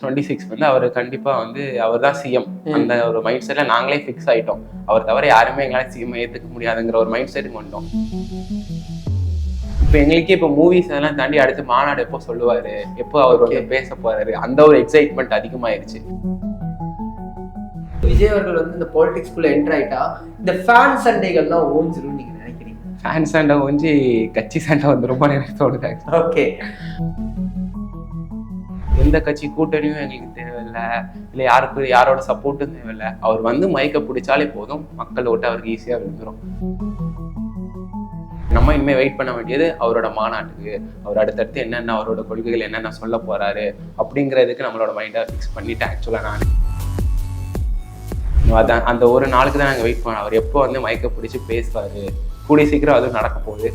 26 வந்து அவர் கண்டிப்பா வந்து அவர் தான் சிஎம். அந்த ஒரு மைண்ட் செட்ல நாங்களே ஃபிக்ஸ் ஆயிட்டோம். அவர் தவிர யாருமே எங்களால சிஎம் ஏத்துக்க முடியாதுங்கிற ஒரு மைண்ட் செட்டுக்கு வந்துட்டோம். இப்போ எங்களுக்கே இப்போ மூவிஸ் எல்லாம் தாண்டி அடுத்து மாநாடு எப்போ சொல்லுவாரு, எப்போ அவர் வந்து பேச போறாரு, அந்த ஒரு எக்ஸைட்மெண்ட் அதிகமாயிருச்சு. விஜய் அவர்கள் வந்து இந்த பாலிடிக்ஸ்குள்ள என்டர் ஆயிட்டா இந்த ஃபேன் சண்டைகள்லாம் ஓஞ்சிரும் நீங்க நினைக்கிறீங்க? ஃபேன் சண்டை ஓஞ்சி கட்சி சண்டை வந்துருமா எனக்கு தோணுது. ஓகே, எந்த கட்சி கூட்டணியும் எங்களுக்கு தேவையில்லை, இல்லை யாரோட சப்போர்ட்டும் தேவையில்லை. அவர் வந்து மைக்க பிடிச்சாலே போதும், மக்கள் ஓட்டு அவருக்கு ஈஸியாக விழுந்துரும். நம்ம இனிமே வெயிட் பண்ண வேண்டியது அவரோட மாநாட்டுக்கு, அவர் அடுத்தடுத்து என்னென்ன அவரோட கொள்கைகள் என்னென்ன சொல்ல போறாரு அப்படிங்கிறதுக்கு நம்மளோட மைண்டை ஃபிக்ஸ் பண்ணிட்டேன். ஆக்சுவலாக அதான் அந்த ஒரு நாளுக்கு தான் நாங்கள் வெயிட் பண்ணோம். அவர் எப்போ வந்து மைக்க பிடிச்சி பேசுவாரு, கூடிய சீக்கிரம் அதுவும் நடக்க போகுது.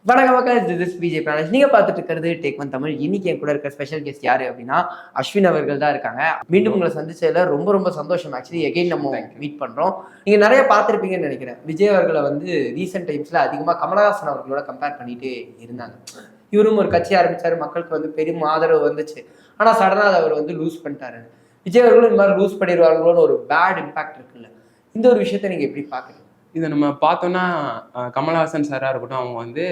வணக்கம் மக்கள், this is விஜய் பிரானேஷ். நீங்க பார்த்துட்டு இருக்கிறது டேக் ஒன் தமிழ். இன்னைக்கு என் கூட இருக்க ஸ்பெஷல் கெஸ்ட் யாரு அப்படின்னா அஸ்வின் அவர்கள் தான் இருக்காங்க. மீண்டும் உங்களை சந்திச்சதுல ரொம்ப ரொம்ப சந்தோஷம். ஆக்சுவலி எகைன் நம்ம மீட் பண்றோம். நீங்க நிறைய பார்த்துருப்பீங்கன்னு நினைக்கிறேன். விஜய் அவர்களை வந்து ரீசெண்ட் டைம்ஸ்ல அதிகமா கமலஹாசன் அவர்களோட கம்பேர் பண்ணிட்டு இருந்தாங்க. இவரும் ஒரு கட்சி ஆரம்பிச்சாரு, மக்களுக்கு வந்து பெரும் ஆதரவு வந்துச்சு. ஆனா சடனா அவர் வந்து லூஸ் பண்ணிட்டாரு. விஜய் அவர்களும் இந்த மாதிரி லூஸ் பண்ணிடுவாங்களோன்னு ஒரு பேட் இம்பாக்ட் இருக்குல்ல, இந்த ஒரு விஷயத்த நீங்க எப்படி பாக்குறீங்க? இதை நம்ம பார்த்தோம்னா கமலஹாசன் சாரா இருக்கட்டும், அவங்க வந்து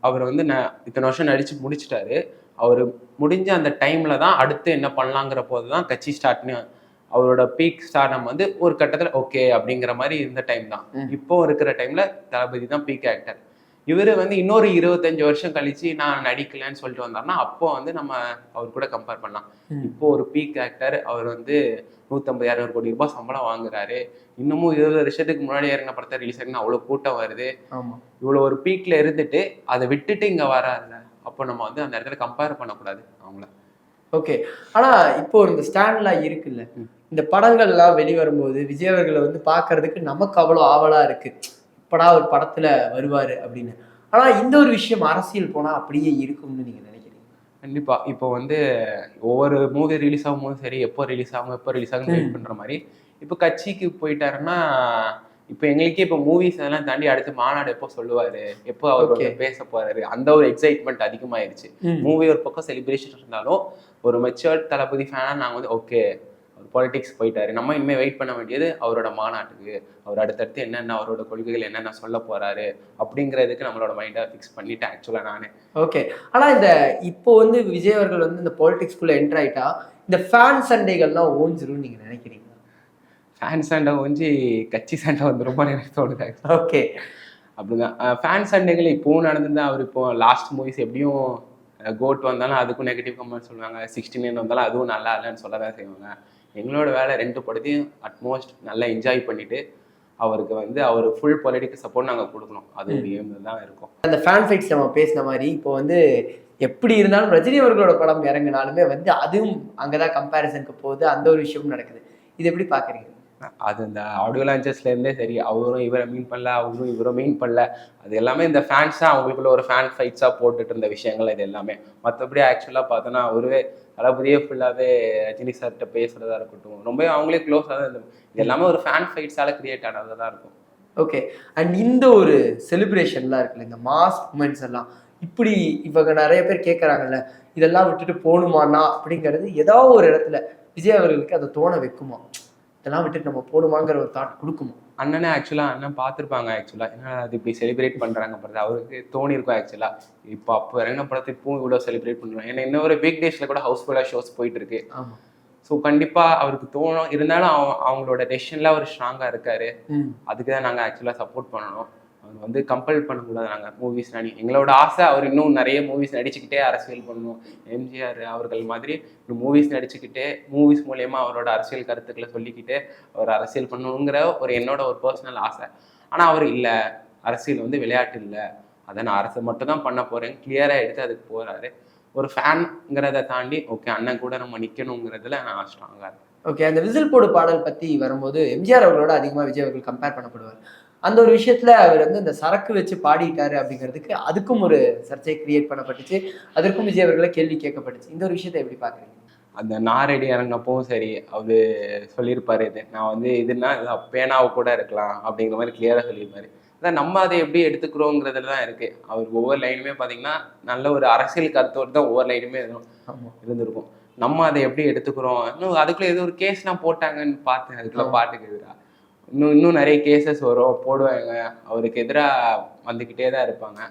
அவர் வந்து இத்தனை வருஷம் நடிச்சு முடிச்சிட்டாரு. அவர் முடிஞ்ச அந்த டைம்ல தான் அடுத்து என்ன பண்ணலாங்கிற போது தான் கட்சி ஸ்டார்ட்னு அவரோட பீக் ஸ்டார்டம் வந்து ஒரு கட்டத்தில் ஓகே அப்படிங்கிற மாதிரி இருந்த டைம் தான். இப்போ இருக்கிற டைம்ல தளபதி தான் பீக் ஆக்டர். இவர் வந்து இன்னொரு 25 வருஷம் கழிச்சு நான் நடிக்கலன்னு சொல்லிட்டு வந்தாருன்னா அப்போ வந்து நம்ம அவர் கூட கம்பேர் பண்ணலாம். இப்போ ஒரு பீக் ஆக்டர், அவர் வந்து 150-200 கோடி ரூபாய் சம்பளம் வாங்குறாரு. இன்னமும் 20 வருஷத்துக்கு முன்னாடி இறங்கின படத்தை ரிலீஸ் ஆகுனா அவ்வளோ கூட்டம் வருது. இவ்வளோ ஒரு பீக்ல இருந்துட்டு அதை விட்டுட்டு இங்க வராதுல, அப்போ நம்ம வந்து அந்த இடத்துல கம்பேர் பண்ணக்கூடாது அவங்கள. ஓகே, ஆனா இப்போ இந்த ஸ்டாண்ட்லாம் இருக்குல்ல, இந்த படங்கள்லாம் வெளிவரும்போது விஜய் அவர்களை வந்து பாக்குறதுக்கு நமக்கு அவ்வளோ ஆவலா இருக்கு, இப்படா ஒரு படத்துல வருவாரு அப்படின்னு. ஆனா இந்த ஒரு விஷயம் அரசியல் போனா அப்படியே இருக்கும்னு நீங்க நினைக்கிறீங்க? கண்டிப்பா. இப்போ வந்து ஒவ்வொரு மூவி ரிலீஸ் ஆகும் போதும் சரி, எப்போ ரிலீஸ் ஆகும் வெயிட் பண்ற மாதிரி இப்போ கட்சிக்கு போயிட்டாருன்னா, இப்போ எங்களுக்கே இப்போ மூவிஸ் எல்லாம் தாண்டி அடுத்து மாநாடு எப்போ சொல்லுவாரு, எப்போ அவர் வந்து பேச போறாரு, அந்த ஒரு எக்ஸைட்மெண்ட் அதிகமாயிருச்சு. மூவி ஒரு பக்கம் செலிப்ரேஷன் இருந்தாலும் ஒரு மெச்சூர்ட் தளபதி ஃபேனா நாங்க வந்து ஓகே அவர் பாலிடிக்ஸ் போயிட்டாரு, நம்ம இனிமே வெயிட் பண்ண வேண்டியது அவரோட மாநாட்டுக்கு, அவர் அடுத்தடுத்து என்னென்ன அவரோட கொள்கைகள் என்னென்ன சொல்ல போறாரு அப்படிங்கிறதுக்கு நம்மளோட மைண்டை ஃபிக்ஸ் பண்ணிட்டேன் ஆக்சுவலா நானே. ஓகே, ஆனா இந்த இப்போ வந்து விஜய் அவர்கள் வந்து இந்த பாலிடிக்ஸ்குள்ள என்டர் ஆயிட்டா இந்த ஃபேன் சண்டைகள்லாம் ஓஞ்சிரும் நீங்க நினைக்கிறீங்க? ஃபேன் சண்டை ஓஞ்சி கட்சி சண்டை வந்துருமா எனக்கு தோணுது. ஓகே, அப்படிதான் ஃபேன் சண்டைகள் இப்போவும் நடந்துதான். அவர் இப்போ லாஸ்ட் மூவிஸ் எப்படியும் கோட் வந்தாலும் அதுக்கும் நெகட்டிவ் கமெண்ட் சொல்லுவாங்க, 69 வந்தாலும் அதுவும் நல்லா இல்லைன்னு சொல்லதான் செய்வாங்க. எங்களோட வேலை 2 படத்தையும் அட்மோஸ்ட் நல்லா என்ஜாய் பண்ணிட்டு அவருக்கு வந்து அவர் ஃபுல் பொலிட்டிக்கல் சப்போர்ட் நாங்கள் கொடுக்கணும், அது ஒரு ஏம் தான் இருக்கும். அந்த ஃபேன் ஃபைட்ஸ் நம்ம பேசின மாதிரி இப்போ வந்து எப்படி இருந்தாலும் ரஜினி அவர்களோட படம் இறங்கினாலுமே வந்து அதுவும் அங்கதான் கம்பேரிசனுக்கு போகுது, அந்த ஒரு விஷயமும் நடக்குது. இது எப்படி பாக்குறீங்க? அது இந்த ஆடியோ லான்ச்சஸ்ல இருந்தே சரி, அவரும் இவரை மீன் பண்ணல, அவரும் இவரை மீன் பண்ணல, அது எல்லாமே இந்த ஃபேன்ஸா அவங்களுக்குள்ள ஒரு ஃபேன் ஃபைட்ஸா போட்டுட்டு இருந்த விஷயங்கள் இது எல்லாமே. மற்றபடி ஆக்சுவலா பார்த்தோன்னா ஒருவே தளபதியே ஃபுல்லாவே ரஜினி சார்கிட்ட பேசுறதா இருக்கட்டும், ரொம்ப அவங்களே க்ளோஸாக தான் இருந்தது. இது எல்லாமே ஒரு ஃபேன் ஃபைட்ஸால கிரியேட் ஆனதாக தான் இருக்கும். ஓகே, அண்ட் இந்த ஒரு செலிப்ரேஷன்லாம் இருக்குல்ல, இந்த மாஸ் மூமெண்ட்ஸ் எல்லாம் இப்படி இவங்க நிறைய பேர் கேட்குறாங்கல்ல, இதெல்லாம் விட்டுட்டு போகணுமாண்ணா அப்படிங்கிறது ஏதாவது ஒரு இடத்துல விஜய் அவர்களுக்கு அதை தோண வைக்குமா? இதெல்லாம் விட்டுட்டு நம்ம போகணுமாங்கிற ஒரு தாட் கொடுக்குமா? அண்ணனே ஆக்சுவலாக அண்ணன் பார்த்துருப்பாங்க. ஆக்சுவலாக ஏன்னா அது இப்படி செலிப்ரேட் பண்ணுறாங்க படத்தை அவருக்கு தோணியிருக்கும். ஆக்சுவலாக இப்போ அப்போ இறங்கின படத்தை இப்பவும் இவ்வளோ செலிப்ரேட் பண்ணுறாங்க. ஏன்னா இன்னொரு வீக் டேஸில் கூட ஹவுஸ்ஃபுல்லாக ஷோஸ் போயிட்டு இருக்கு. ஸோ கண்டிப்பாக அவருக்கு தோணும். இருந்தாலும் அவங்களோட டெசிஷனில் அவர் ஸ்ட்ராங்காக இருக்காரு. அதுக்கு தான் நாங்கள் ஆக்சுவலாக சப்போர்ட் பண்ணணும். அவர் வந்து கம்பல் பண்ணக்கூடாது. நாங்கள் மூவிஸ் எங்களோட ஆசை அவர் இன்னும் நிறைய மூவிஸ் நடிச்சுக்கிட்டே அரசியல் பண்ணணும். எம்ஜிஆர் அவர்கள் மாதிரி மூவிஸ் நடிச்சுக்கிட்டே மூவிஸ் மூலயமா அவரோட அரசியல் கருத்துக்களை சொல்லிக்கிட்டே அவர் அரசியல் பண்ணணுங்கிற ஒரு என்னோட ஒரு பர்சனல் ஆசை. ஆனால் அவர் இல்லை, அரசியல் வந்து விளையாட்டு இல்லை, அதை நான் அரசு மட்டும் தான் பண்ண போகிறேன் கிளியராக எடுத்து அதுக்கு போகிறாரு. ஒரு ஃபேனுங்கிறத தாண்டி ஓகே அண்ணன் கூட நம்ம நிற்கணுங்கிறதுல நான் ஸ்ட்ராங்காக இருக்கேன். ஓகே, அந்த விசில் போடு பாடல் பற்றி வரும்போது எம்ஜிஆர் அவர்களோட அதிகமாக விஜய் அவர்கள் கம்பேர் பண்ணப்படுவார். அந்த ஒரு விஷயத்துல அவர் வந்து இந்த சரக்கு வச்சு பாடிட்டாரு அப்படிங்கிறதுக்கு அதுக்கும் ஒரு சர்ச்சை கிரியேட் பண்ணப்பட்டுச்சு. அதற்கும் விஜய் அவர்களை கேள்வி கேட்கப்பட்டுச்சு. இந்த ஒரு விஷயத்தை எப்படி பாக்குறீங்க? அந்த நாரடி இறங்கினப்பவும் சரி அவரு சொல்லியிருப்பாரு, இது நான் வந்து இதுனா பேனாவை கூட இருக்கலாம் அப்படிங்கிற மாதிரி கிளியரா சொல்லியிருப்பாரு. அதான் நம்ம அதை எப்படி எடுத்துக்கிறோங்கிறதுல தான் இருக்கு. அவர் ஒவ்வொரு லைனுமே பார்த்தீங்கன்னா நல்ல ஒரு அரசியல் கருத்தோடு தான் ஒவ்வொரு லைனுமே இருந்திருக்கும். நம்ம அதை எப்படி எடுத்துக்கிறோம், இன்னும் அதுக்குள்ள ஏதோ ஒரு கேஸ்லாம் போட்டாங்கன்னு பார்த்தேன். அதுக்குள்ள பாட்டுக்கு எதிராக இன்னும் நிறைய கேசஸ் வரும் போடுவாங்க, அவருக்கு எதிராக வந்துக்கிட்டே தான் இருப்பாங்க.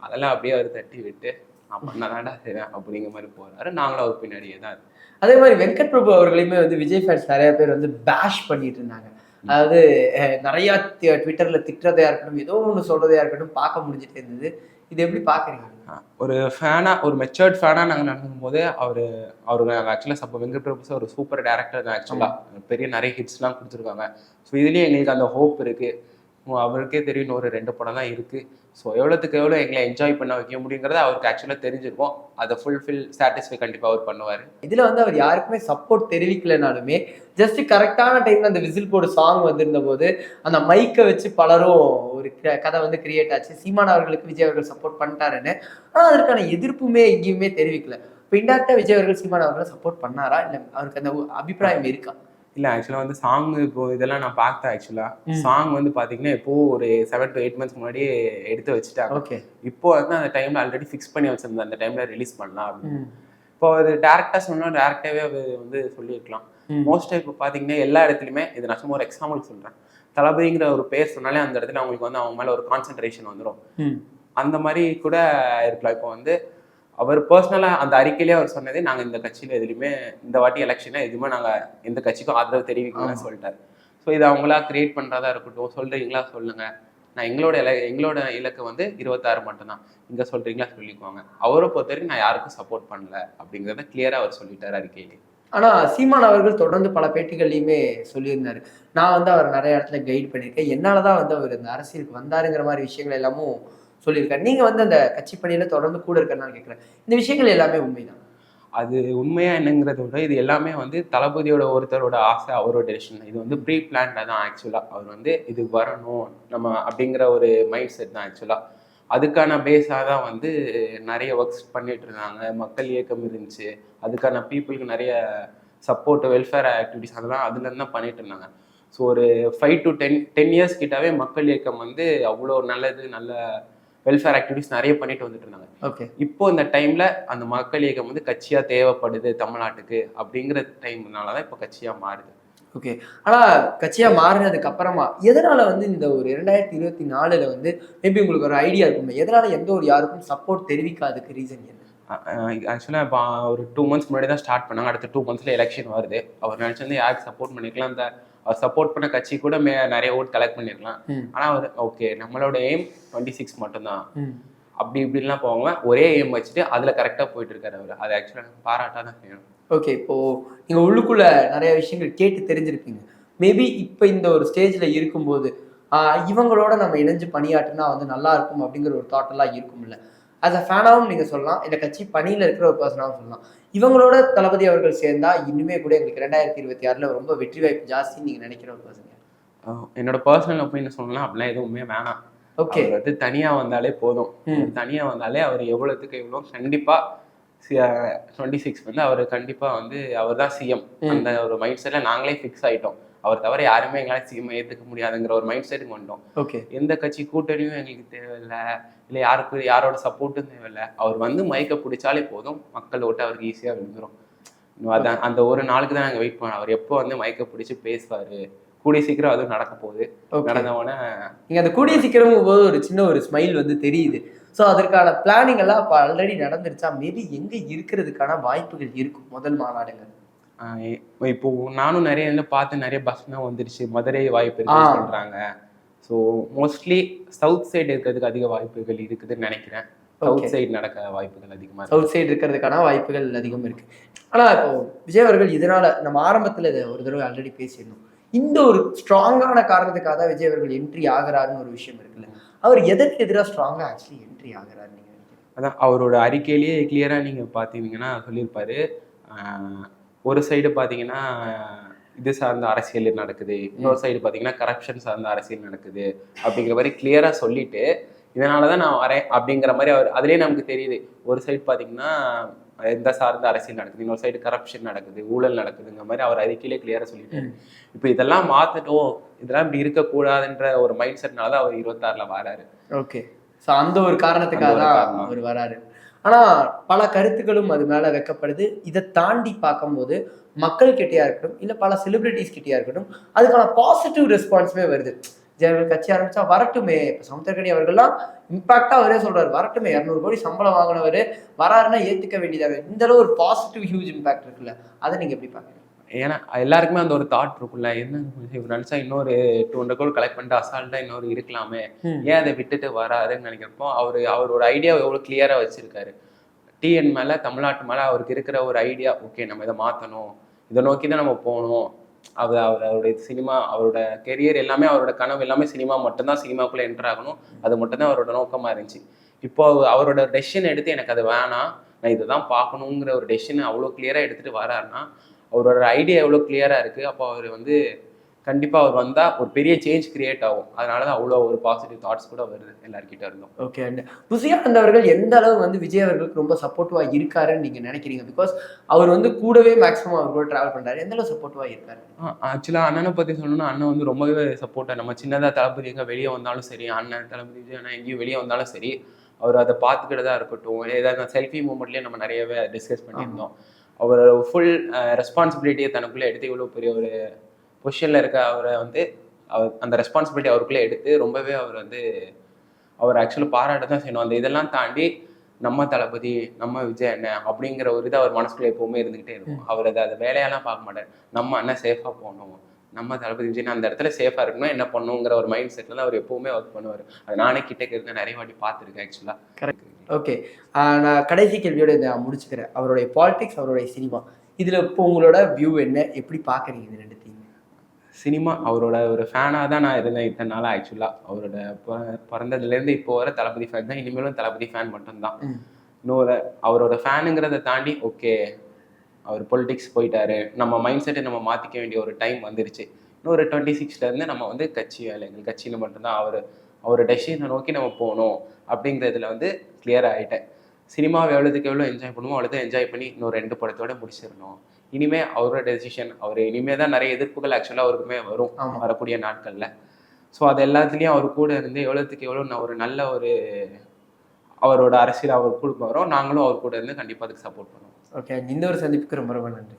அதெல்லாம் அப்படியே அவர் தட்டி விட்டு நான் பண்ணதாண்டா செய்வேன் அப்படிங்கிற மாதிரி போறாரு. நாங்களும் அவர் பின்னாடியே தான் இருக்கோம். அதே மாதிரி வெங்கட் பிரபு அவர்களையுமே வந்து விஜய் ஃபேன்ஸ் நிறைய பேர் வந்து பேஷ் பண்ணிட்டு இருந்தாங்க. அதாவது நிறைய ட்விட்டர்ல திட்டுறதையா இருக்கட்டும், ஏதோ ஒன்று சொல்றதையா இருக்கட்டும் பார்க்க முடிஞ்சிட்டு இருந்தது. இது எப்படி பாக்குறீங்க? ஒரு ஃபேனா, ஒரு மெச்சூர்ட் ஃபேனா நாங்கள் நடக்கும் போது அவரு ஆக்சுவலாக அப்போ வெங்கட் பிரபு ஒரு சூப்பர் டேரக்டர் தான். ஆக்சுவலாக பெரிய நிறைய ஹிட்ஸ்லாம் கொடுத்துருக்காங்க. ஸோ இதுலேயும் எங்களுக்கு அந்த ஹோப் இருக்கு. அவருக்கே தெரியும் ஒரு 2 படம் தான் இருக்கு. ஸோ எவ்வளோத்துக்கு எவ்வளோ எங்களை என்ஜாய் பண்ண வைக்க முடியுங்கிறத அவருக்கு ஆக்சுவலாக தெரிஞ்சிருக்கும். அதை ஃபுல்ஃபில் சாட்டிஸ்ஃபை கண்டிப்பாக அவர் பண்ணுவார். இதில் வந்து அவர் யாருக்குமே சப்போர்ட் தெரிவிக்கலைனாலுமே ஜஸ்ட் கரெக்டான டைம்ல அந்த விசில் போடு சாங் வந்திருந்த போது அந்த மைக்கை வச்சு பலரும் ஒரு கதை வந்து கிரியேட் ஆச்சு. சீமான் அவர்களுக்கு விஜய் அவர்கள் சப்போர்ட் பண்ணிட்டாருன்னு. ஆனால் அதற்கான எதிர்ப்புமே எங்கேயுமே தெரிவிக்கல. இப்போ இன்டேரக்டா விஜய் அவர்கள் சீமான் அவர்களை சப்போர்ட் பண்ணாரா, இல்லை அவருக்கு அந்த அபிப்பிராயம் இருக்கா? இல்லை ஆக்சுவலாக வந்து சாங் இப்போ இதெல்லாம் நான் பார்த்தேன். ஆக்சுவலாக சாங் வந்து பார்த்தீங்கன்னா இப்போ ஒரு 7 to 8 months முன்னாடியே எடுத்து வச்சுட்டாங்க. ஓகே, இப்போ வந்து அந்த டைம்ல ஆல்ரெடி ஃபிக்ஸ் பண்ணி வச்சிருந்தேன், அந்த டைம்ல ரிலீஸ் பண்ணலாம் அப்படின்னு. இப்போ அது டேரக்டா சொன்னா டேரக்டாவே அது வந்து சொல்லியிருக்கலாம். மோஸ்டா இப்போ பார்த்தீங்கன்னா எல்லா இடத்துலையுமே இது நான் சும்மா ஒரு எக்ஸாம்பிள் சொல்றேன். தளபதிங்கிற ஒரு பேர் சொன்னாலே அந்த இடத்துல அவங்களுக்கு வந்து அவங்க மேல ஒரு கான்சென்ட்ரேஷன் வந்துடும். அந்த மாதிரி கூட இருக்கலாம். இப்போ வந்து அவர் பர்சனலாக அந்த அறிக்கையிலே அவர் சொன்னதே, நாங்கள் இந்த கட்சியில் எதுலையுமே இந்த வாட்டி எலெக்ஷனை எதுவுமே நாங்கள் எந்த கட்சிக்கும் ஆதரவு தெரிவிக்கணும்னு சொல்லிட்டாரு. ஸோ இதை அவங்களா கிரியேட் பண்ணுறதா இருக்கட்டும், சொல்கிறீங்களா சொல்லுங்கள், நான் எங்களோட இலக்கு வந்து 26 மட்டும்தான், இங்கே சொல்கிறீங்களா சொல்லிக்குவாங்க. அவரை பொறுத்த வரைக்கும் நான் யாருக்கும் சப்போர்ட் பண்ணல அப்படிங்கிறத கிளியராக அவர் சொல்லிட்டார் அறிக்கையிலே. ஆனா சீமான் அவர்கள் தொடர்ந்து பல பேட்டிகள்லையுமே சொல்லியிருந்தாரு, நான் வந்து அவர் நிறைய இடத்துல கைட் பண்ணியிருக்கேன், என்னாலதான் வந்து அவர் இந்த அரசியலுக்கு வந்தாருங்கிற மாதிரி விஷயங்கள் எல்லாமும் சொல்லியிருக்காரு. நீங்க வந்து அந்த கட்சி பணியில தொடர்ந்து கூட இருக்கிறனால கேட்கிறேன், இந்த விஷயங்கள் எல்லாமே உண்மைதான்? அது உண்மையா என்னங்கிறத விட இது எல்லாமே வந்து தளபதியோட ஒருத்தரோட ஆசை, அவரோட டெசிஷன். இது வந்து ப்ரீ பிளான்டா தான். ஆக்சுவலா அவர் வந்து இது வரணும் நம்ம அப்படிங்கிற ஒரு மைண்ட் செட் தான். ஆக்சுவலா அதுக்கான பேஸாக தான் வந்து நிறைய ஒர்க்ஸ் பண்ணிட்டு இருந்தாங்க. மக்கள் இயக்கம் இருந்துச்சு, அதுக்கான பீப்புளுக்கு நிறைய சப்போர்ட், வெல்ஃபேர் ஆக்டிவிட்டிஸ் அதெல்லாம் அதுலேருந்து தான் பண்ணிட்டு இருந்தாங்க. ஸோ ஒரு 5 to 10 years கிட்டவே மக்கள் இயக்கம் வந்து அவ்வளோ நல்ல வெல்ஃபேர் ஆக்டிவிட்டிஸ் நிறைய பண்ணிட்டு வந்துட்டு இருந்தாங்க. ஓகே, இப்போ இந்த டைம்ல அந்த மக்கள் இயக்கம் வந்து கட்சியா தேவைப்படுது தமிழ்நாட்டுக்கு அப்படிங்கிற டைம்னாலதான் இப்போ கட்சியா மாறுது. ஓகே. ஆனா கட்சியா மாறினதுக்கு அப்புறமா எதனால வந்து இந்த ஒரு 2024 வந்து மேபி உங்களுக்கு ஒரு ஐடியா இருக்கும், எதனால எந்த ஒரு யாருக்கும் சப்போர்ட் தெரிவிக்காததுக்கு ரீசன் என்ன? ஆக்சுவலாக இப்போ ஒரு 2 months முன்னாடி தான் ஸ்டார்ட் பண்ணாங்க. அடுத்த 2 monthsல எலெக்ஷன் வருது. அவர் நினைச்சிருந்து யாருக்கு சப்போர்ட் பண்ணிக்கலாம், அந்த அவர் சப்போர்ட் பண்ண கட்சி கூட நிறைய ஓட் கலெக்ட் பண்ணிருக்கலாம். ஆனா அவர் ஓகே நம்மளோட எய்ம் 26 மட்டும்தான் அப்படி இப்படின்லாம் போவாங்க. ஒரே எய்ம் வச்சுட்டு அதுல கரெக்டா போயிட்டு இருக்காரு அவர். அது ஆக்சுவலாக பாராட்டா தான் செய்யணும். ஓகே, இப்போ நீங்க உள்ளுக்குள்ள நிறைய விஷயங்கள் கேட்டு தெரிஞ்சிருப்பீங்க. மேபி இப்போ இந்த ஒரு ஸ்டேஜ்ல இருக்கும்போது இவங்களோட நம்ம இணைஞ்சு பணியாற்றினா வந்து நல்லா இருக்கும் அப்படிங்கிற ஒரு தாட் எல்லாம் இருக்கும்ல. ஆஸ் அ ஃபேனாகவும் நீங்க சொல்லலாம், இந்த கட்சி பணியில இருக்கிற ஒரு பர்சனாகவும் சொல்லலாம், இவங்களோட தளபதி அவர்கள் சேர்ந்தா இன்னுமே கூட எங்களுக்கு 2026 ரொம்ப வெற்றி வாய்ப்பு ஜாஸ்தின்னு நீங்க நினைக்கிற ஒரு பர்சன்? என்னோட பர்சனல் ஒப்பீனியன் சொல்லலாம் அப்படிலாம் எதுவுமே வேணாம். ஓகே, வந்து தனியா வந்தாலே போதும். தனியா வந்தாலே அவர் எவ்வளவுக்கு எவ்வளோ கண்டிப்பா 26 வந்து அவர் கண்டிப்பா வந்து அவர் தான் சிஎம். அந்த ஒரு மைண்ட் செட்ல நாங்களே ஃபிக்ஸ் ஆயிட்டோம். அவர் தவிர யாருமே எங்களால் சிஎம் ஏற்றுக்க முடியாதுங்கிற ஒரு மைண்ட் செட்டுக்கு வந்துட்டோம். ஓகே, எந்த கட்சி கூட்டணியும் எங்களுக்கு தேவையில்லை, இல்லை யாரோட சப்போர்ட்டும் தேவையில்லை. அவர் வந்து மைக்கை பிடிச்சாலே போதும், மக்கள் ஓட்டு அவருக்கு ஈஸியாக விழுந்துடும். அதான் அந்த ஒரு நாளுக்கு தான் நாங்கள் வெயிட் பண்ணோம். அவர் எப்போ வந்து மைக்கை பிடிச்சி பேசுவார், கூடிய சீக்கிரம் அதுவும் நடக்க போகுது. நடந்தவொடனே நீங்கள் அந்த கூடிய சீக்கிரம் போது ஒரு சின்ன ஒரு ஸ்மைல் வந்து தெரியுது. ஸோ அதற்கான பிளானிங் எல்லாம் இப்போ ஆல்ரெடி நடந்துருச்சா? மேபி எங்கே இருக்கிறதுக்கான வாய்ப்புகள் இருக்கும் முதல் மாநாடுங்க? இப்போ நானும் நிறைய பார்த்து நிறைய பஸ்லாம் வந்துருச்சு, மதுரை வாய்ப்பு இருக்குன்னு சொல்றாங்க. ஸோ மோஸ்ட்லி சவுத் சைடு இருக்கிறதுக்கு அதிக வாய்ப்புகள் இருக்குதுன்னு நினைக்கிறேன். சவுத் சைடு நடக்க வாய்ப்புகள் அதிகமாக, சவுத் சைடு இருக்கிறதுக்கான வாய்ப்புகள் அதிகம் இருக்கு. ஆனால் இப்போ விஜய் அவர்கள் இதனால நம்ம ஆரம்பத்தில் இதை ஒரு தடவை ஆல்ரெடி பேசியிருந்தோம், இந்த ஒரு ஸ்ட்ராங்கான காரணத்துக்காக தான் விஜய் அவர்கள் என்ட்ரி ஆகிறாருன்னு ஒரு விஷயம் இருக்குல்ல, அவர் எதற்கு எதிராக ஸ்ட்ராங்கா ஆக்சுவலி என்ட்ரி ஆகிறாரு நீங்க நினைக்கிறீங்க? அதான் அவரோட அறிக்கையிலேயே கிளியரா நீங்க பார்த்தீங்கன்னா சொல்லியிருப்பாரு, ஒரு சைடு பார்த்தீங்கன்னா இது சார்ந்த அரசியல் நடக்குது, இன்னொரு சைடு பார்த்தீங்கன்னா கரப்ஷன் சார்ந்த அரசியல் நடக்குது அப்படிங்கிற மாதிரி கிளியரா சொல்லிட்டு, இதனாலதான் நான் வரேன் அப்படிங்கிற மாதிரி அவர் அதுலேயே நமக்கு தெரியுது. ஒரு சைடு பார்த்தீங்கன்னா எந்த சார்ந்த அரசியல் நடக்குது, இன்னொரு சைடு கரப்ஷன் நடக்குது, ஊழல் நடக்குதுங்கிற மாதிரி அவர் அறிக்கையிலே கிளியரா சொல்லிட்டாரு. இப்போ இதெல்லாம் மாத்தட்டும், இதெல்லாம் இப்படி இருக்கக்கூடாதுன்ற ஒரு மைண்ட் செட்னால தான் அவர் 26ல வராரு. ஓகே, ஸோ அந்த ஒரு காரணத்துக்காக தான் அவர் வராரு. ஆனா பல கருத்துக்களும் அது மேல வைக்கப்படுது. இதை தாண்டி பார்க்கும்போது மக்கள் கிட்டயா இருக்கட்டும், இல்ல பல செலிபிரிட்டிஸ் கிட்டயா இருக்கட்டும், அதுக்கான பாசிட்டிவ் ரெஸ்பான்ஸுமே வருது. ஜெயலலிதா கட்சி ஆரம்பிச்சா வரட்டுமே, இப்போ சமுத்திரக்கனி அவர்கள்லாம் இம்பாக்டா அவரே சொல்றாரு, வரட்டுமே 200 கோடி சம்பளம் வாங்கினவர் வராருன்னா ஏத்துக்க வேண்டியதாக. இந்த அளவு ஒரு பாசிட்டிவ் ஹியூஜ் இம்பாக்ட் இருக்குல்ல, அதை நீங்க எப்படி பாக்குறீங்க? ஏன்னா எல்லாருக்குமே அந்த ஒரு தாட் இருக்குல்ல, என்ன இவர் நினைச்சா இன்னொரு 200 கோடி கலெக்ட் பண்ணிட்டு அசால்ட்டா இன்னொரு இருக்கலாமே, ஏன் அதை விட்டுட்டு வராருன்னு நினைக்கிறப்போ அவரோட ஐடியா எவ்வளவு கிளியரா வச்சிருக்காரு. டிஎன் மேல, தமிழ்நாட்டு மேல அவருக்கு இருக்கிற ஒரு ஐடியா, ஓகே நம்ம இதை மாத்தணும், இதை நோக்கி தான் நம்ம போகணும். அவருடைய சினிமா, அவரோட கெரியர் எல்லாமே, அவரோட கனவு எல்லாமே சினிமா மட்டும்தான், சினிமாக்குள்ள என்டர் ஆகணும், அது மட்டும்தான் அவரோட நோக்கமா இருந்துச்சு. இப்போ அவரோட டெசிஷன் எடுத்து எனக்கு அது வேணாம், நான் இதை தான் பார்க்கணுங்கிற ஒரு டெசிஷன் அவ்வளோ கிளியரா எடுத்துட்டு வராருன்னா, அவரோட ஐடியா எவ்வளோ கிளியரா இருக்கு. அப்போ அவர் வந்து கண்டிப்பா அவர் வந்தா ஒரு பெரிய சேஞ்ச் கிரியேட் ஆகும். அதனாலதான் அவ்வளோ ஒரு பாசிட்டிவ் தாட்ஸ் கூட வருது எல்லார்கிட்ட இருந்தோம். ஓகே, அண்ட் புசியானந்த் அவர்கள் எந்த அளவு வந்து விஜய் அவர்களுக்கு ரொம்ப சப்போர்ட்டிவா இருக்காருன்னு நீங்க நினைக்கிறீங்க? பிகாஸ் அவர் வந்து கூடவே மேக்ஸிமம் அவர் கூட டிராவல் பண்றாரு, எந்த அளவு சப்போர்ட்டிவா இருக்காரு? ஆக்சுவலா அண்ணனை பத்தி சொல்லணும்னா, அண்ணன் வந்து ரொம்பவே சப்போர்ட்டா, நம்ம சின்னதா தளபதி எங்க வெளியே வந்தாலும் சரி, அண்ணன் தளபதி விஜய் அண்ணன் எங்கேயும் வெளியே வந்தாலும் சரி, அவர் அதை பார்த்துக்கிட்டதா இருக்கட்டும். ஏதாவது செல்ஃபி மூமெண்ட்லயே நம்ம நிறையவே டிஸ்கஸ் பண்ணியிருந்தோம். அவர் ஃபுல் ரெஸ்பான்சிபிலிட்டியை தனக்குள்ளே எடுத்து இவ்வளோ பெரிய ஒரு பொசிஷனில் இருக்க அவரை வந்து அந்த ரெஸ்பான்சிபிலிட்டி அவருக்குள்ளே எடுத்து ரொம்பவே அவர் ஆக்சுவலாக பாராட்ட தான் செய்யணும். அந்த இதெல்லாம் தாண்டி நம்ம தளபதி, நம்ம விஜய் அண்ணன் அப்படிங்கிற ஒரு இது அவர் மனசுக்குள்ளே எப்பவுமே இருந்துகிட்டே இருக்கும். அவர் அதை வேலையெல்லாம் பார்க்க மாட்டார். நம்ம அண்ணன் சேஃபாக போகணும், நம்ம தளபதி விஜய் அந்த இடத்துல சேஃபாக இருக்கணும், என்ன பண்ணணுங்கிற ஒரு மைண்ட் செட்டில் தான் அவர் எப்பவுமே ஒர்க் பண்ணுவார். அது நானே கிட்டக்க இருக்க நிறைய வாட்டி பார்த்துருக்கேன் ஆக்சுவலாக. கரெக்ட். ஓகே, நான் கடைசி கேள்வியோட இதை முடிச்சுக்கிறேன். அவருடைய பாலிடிக்ஸ், அவருடைய சினிமா, இதில் இப்போ உங்களோட வியூ என்ன, எப்படி பார்க்குறீங்க இது ரெண்டுத்தையும்? சினிமா, அவரோட ஒரு ஃபேனாக தான் நான் இருந்தேன் இத்தனை நாளாக. ஆக்சுவலாக அவரோட பிறந்ததுலேருந்து இப்போ வர தளபதி ஃபேன் தான், இனிமேலும் தளபதி ஃபேன் மட்டும்தான். இன்னொரு அவரோட ஃபேனுங்கிறத தாண்டி ஓகே அவர் பொலிட்டிக்ஸ் போயிட்டாரு, நம்ம மைண்ட் செட்டை நம்ம மாற்றிக்க வேண்டிய ஒரு டைம் வந்துருச்சு. இன்னொரு 26லேருந்து நம்ம வந்து கட்சி வேலைகள், கட்சியில் மட்டும்தான் அவரோட டெசிஷனை நோக்கி நம்ம போகணும் அப்படிங்கிறதுல வந்து கிளியர் ஆகிட்டேன். சினிமாவை எவ்வளோதுக்கு எவ்வளோ என்ஜாய் பண்ணுவோம் அவ்வளோதான் என்ஜாய் பண்ணி இன்னொரு 2 படத்தோட முடிச்சிடணும். இனிமே அவரோட டெசிஷன், அவர் இனிமே தான் நிறைய எதிர்ப்புகள் ஆக்சுவலாக அவருக்குமே வரும் வரக்கூடிய நாட்களில். ஸோ அது எல்லாத்துலேயும் அவர் கூட இருந்து எவ்வளோத்துக்கு எவ்வளோ ஒரு நல்ல ஒரு அவரோட அரசியல் அவர் கூட வரோம், நாங்களும் அவர் கூட இருந்து கண்டிப்பாக அதுக்கு சப்போர்ட் பண்ணுவோம். ஓகே, இந்த ஒரு சந்திப்புக்கு ரொம்ப ரொம்ப நன்றி.